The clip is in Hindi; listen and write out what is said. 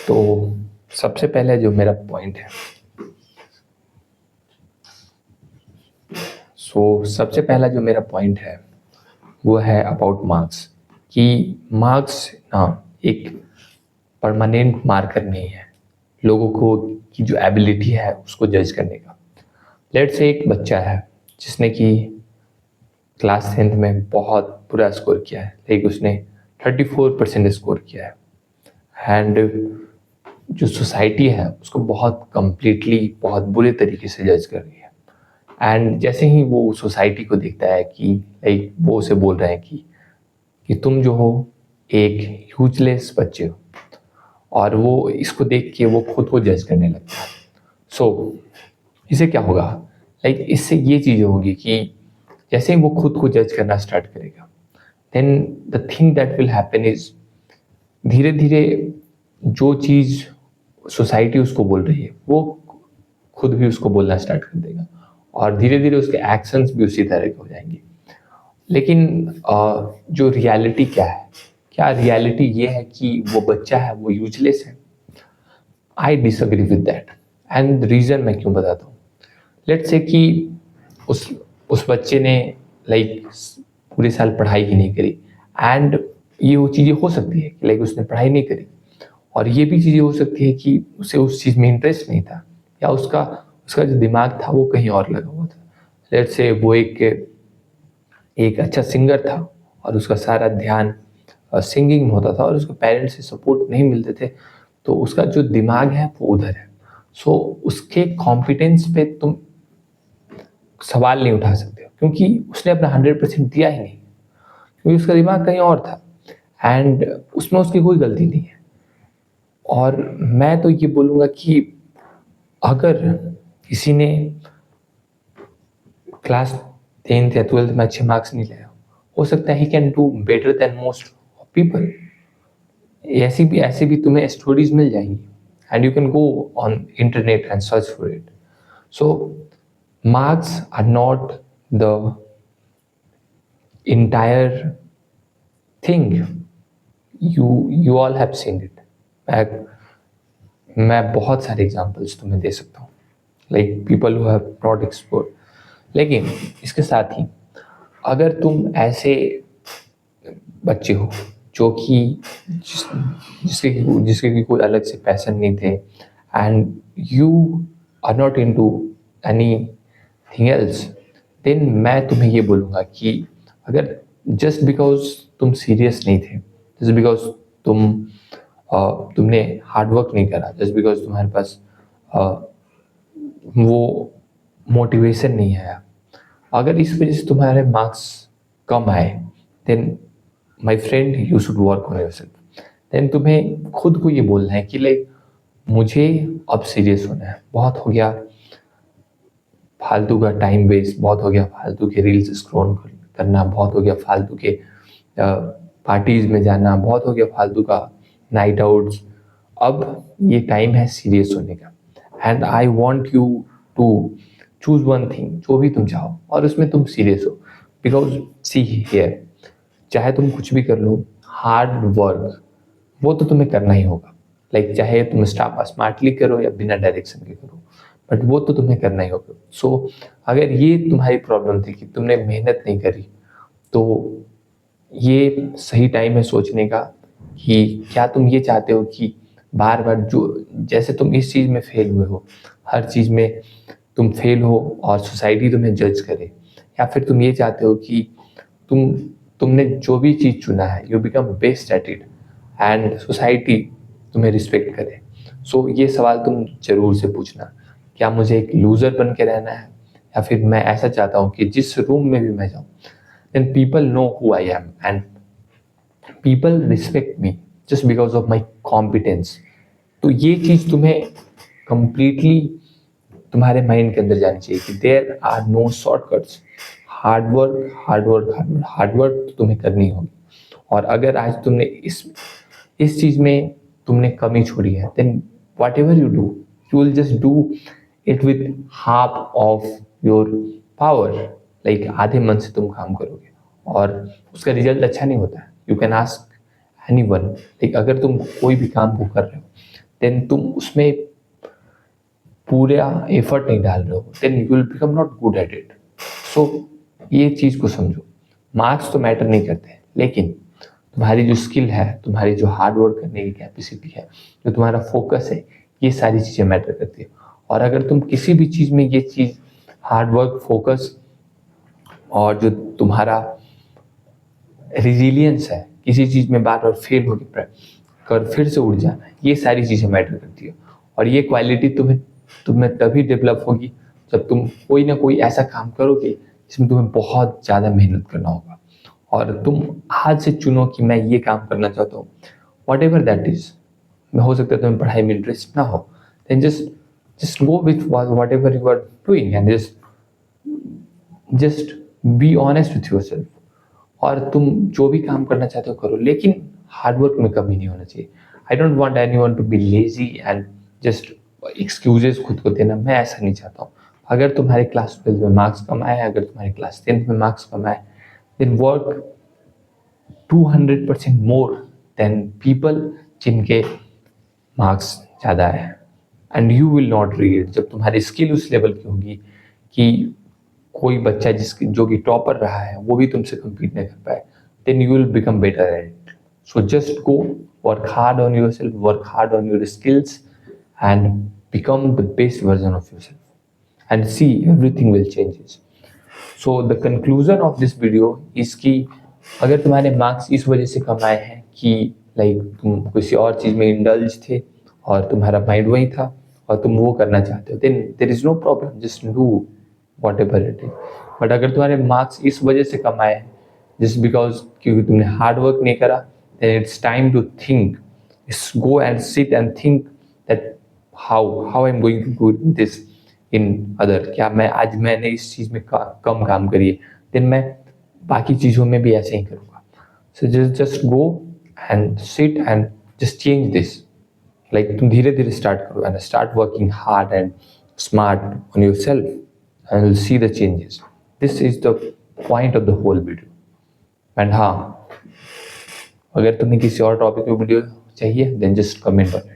तो सबसे पहले जो मेरा पॉइंट है, सबसे पहला जो मेरा पॉइंट है वो है अबाउट मार्क्स, कि मार्क्स ना एक परमानेंट मार्कर नहीं है लोगों को की जो एबिलिटी है उसको जज करने का। लेट्स से एक बच्चा है जिसने कि क्लास 10th में बहुत बुरा स्कोर किया है, लाइक उसने 34% स्कोर किया है, एंड जो सोसाइटी है उसको बहुत कंप्लीटली बहुत बुरे तरीके से जज कर रही है। एंड जैसे ही वो सोसाइटी को देखता है कि लाइक वो उसे बोल रहे हैं कि तुम जो हो एक यूजलेस बच्चे हो, और वो इसको देख के वो खुद को जज करने लगता है। इससे क्या होगा, लाइक इससे ये चीज़ होगी कि जैसे ही वो खुद को जज करना स्टार्ट करेगा, then the thing that will happen is धीरे धीरे जो चीज़ सोसाइटी उसको बोल रही है वो खुद भी उसको बोलना स्टार्ट कर देगा, और धीरे धीरे उसके एक्शंस भी उसी तरह के हो जाएंगे। लेकिन जो रियलिटी क्या रियलिटी ये है कि वो बच्चा है वो यूजलेस है। I disagree with that, and reason मैं क्यों बताता हूँ। लेट्स से कि उस बच्चे ने लाइक पूरे साल पढ़ाई ही नहीं करी, एंड ये वो चीज़ें हो सकती है कि लाइक उसने पढ़ाई नहीं करी, और ये भी चीज़ें हो सकती है कि उसे उस चीज़ में इंटरेस्ट नहीं था, या उसका जो दिमाग था वो कहीं और लगा हुआ था। लेट्स से वो एक अच्छा सिंगर था और उसका सारा ध्यान सिंगिंग में होता था, और उसके पेरेंट्स से सपोर्ट नहीं मिलते थे, तो उसका जो दिमाग है वो उधर है। उसके कॉम्पिटेंस पे तुम सवाल नहीं उठा सकते हो, क्योंकि उसने अपना 100% दिया ही नहीं, क्योंकि उसका दिमाग कहीं और था, एंड उसमें उसकी कोई गलती नहीं है। और मैं तो ये बोलूँगा कि अगर किसी ने क्लास 10th या 12th में अच्छे मार्क्स नहीं लाया, हो सकता है he can do better than most people. ऐसे भी तुम्हें स्टोरीज मिल जाएंगी, and you can go on internet and search for it. So marks are not the entire thing. You all have seen it. मैं बहुत सारे एग्जाम्पल्स तुम्हें दे सकता हूँ, like people who have not explored. लेकिन इसके साथ ही अगर तुम ऐसे बच्चे हो जो कि जिसके की कोई अलग से पैशन नहीं थे, and you are not into anything else, then मैं तुम्हें ये बोलूँगा कि अगर जस्ट बिकॉज तुम सीरियस नहीं थे, जस्ट बिकॉज तुमने हार्डवर्क नहीं करा, जस्ट बिकॉज तुम्हारे पास वो मोटिवेशन नहीं आया, अगर इस वजह से तुम्हारे मार्क्स कम आए, then my friend you should work on yourself. Then तुम्हें खुद को ये बोलना है कि लाइक मुझे अब सीरियस होना है, बहुत हो गया फालतू का टाइम वेस्ट, बहुत हो गया फालतू के रील्स स्क्रॉल करना, बहुत हो गया फालतू के पार्टीज में जाना, बहुत हो गया फालतू का नाइट आउट्स। अब ये टाइम है सीरियस होने का, and I want you to choose one thing, जो भी तुम चाहो, और उसमें तुम सीरियस हो। बिकॉज सी हियर, चाहे तुम कुछ भी कर लो, हार्ड वर्क वो तो तुम्हें करना ही होगा। लाइक चाहे तुम स्मार्टली करो या बिना डायरेक्शन के करो, बट वो तो तुम्हें करना ही होगा। सो अगर ये तुम्हारी प्रॉब्लम थी कि तुमने मेहनत नहीं करी, तो ये सही टाइम है सोचने का कि क्या तुम ये चाहते हो कि बार बार जो जैसे तुम इस चीज़ में फेल हुए हो, हर चीज़ में तुम फेल हो और सोसाइटी तुम्हें जज करे, या फिर तुम ये चाहते हो कि तुमने जो भी चीज़ चुना है you become best at it, and society तुम्हें रिस्पेक्ट करे। सो ये सवाल तुम जरूर से पूछना, क्या मुझे एक लूज़र बन के रहना है, या फिर मैं ऐसा चाहता हूँ कि जिस रूम में भी मैं जाऊँ, then people know who I am and people respect me just because of my competence. तो ये चीज़ तुम्हें कंप्लीटली तुम्हारे माइंड के अंदर जानी चाहिए कि there are no shortcuts. Hard work तो तुम्हें करनी होगी, और अगर आज तुमने इस चीज़ में तुमने कमी छोड़ी है, then whatever you do, you will just do it with half of your power. Like आधे मन से तुम काम करोगे और उसका रिजल्ट अच्छा नहीं होता है। You can ask anyone, like अगर तुम कोई भी काम को कर रहे हो देन तुम उसमें पूरा एफर्ट नहीं डाल रहे हो, then you will become not good at it. So ये चीज़ को समझो, मार्क्स तो मैटर नहीं करते, लेकिन तुम्हारी जो स्किल है, तुम्हारी जो हार्ड वर्क करने की कैपेसिटी है, जो तुम्हारा फोकस है, ये सारी चीज़ें मैटर करती है। और अगर तुम किसी भी चीज़ में ये चीज़ हार्ड वर्क, फोकस और जो तुम्हारा रिजिलियंस है, किसी चीज़ में बार बार फेल होकर कर फिर से उठ जाना, ये सारी चीज़ें मैटर करती है। और ये क्वालिटी तुम्हें तभी डेवलप होगी जब तुम कोई ना कोई ऐसा काम करोगे जिसमें तुम्हें बहुत ज़्यादा मेहनत करना होगा, और तुम आज से चुनो कि मैं ये काम करना चाहता हूँ, वॉट एवर दैट इज। हो सकता है तुम्हें पढ़ाई में इंटरेस्ट ना हो, then just go with whatever you are doing and just be honest with yourself. और तुम जो भी काम करना चाहते हो करो, लेकिन हार्डवर्क में कमी नहीं होना चाहिए। I don't want any one to be lazy and just excuses खुद को देना, मैं ऐसा नहीं चाहता हूँ। अगर तुम्हारे क्लास 12 में मार्क्स कम आए, अगर तुम्हारे क्लास 10th में मार्क्स कम आए, then work 200% more than people जिनके मार्क्स ज़्यादा है, and you will not read. जब तुम्हारी स्किल उस लेवल की होगी कि कोई बच्चा जो कि टॉपर रहा है वो भी तुमसे कम्पीट नहीं कर पाए, then you will become better at it. So just go, work hard on yourself, work hard on your skills and become the best version of yourself and see everything will changes. So the conclusion of this video is कि अगर तुम्हारे मार्क्स इस वजह से कम आए हैं कि लाइक तुम किसी और चीज़ में इंडल्ज थे और तुम्हारा माइंड वही था और तुम वो करना चाहते हो, then there is no problem, just do whatever it is. But अगर तुम्हारे मार्क्स इस वजह से कम आए हैं जस्ट बिकॉज क्योंकि तुमने हार्ड वर्क नहीं करा, then it's time to think, go and sit and think that how I'm going to do this in other। क्या मैंने इस चीज़ में कम काम करी है, देन मैं बाकी चीज़ों में भी ऐसे ही करूँगा। So just go and sit and just change this. Like तुम धीरे धीरे स्टार्ट करो and start working hard and smart on yourself and will see the changes. This is the point of the whole video. And हाँ, अगर तुम्हें किसी और टॉपिक पे वीडियो चाहिए, then just comment on it.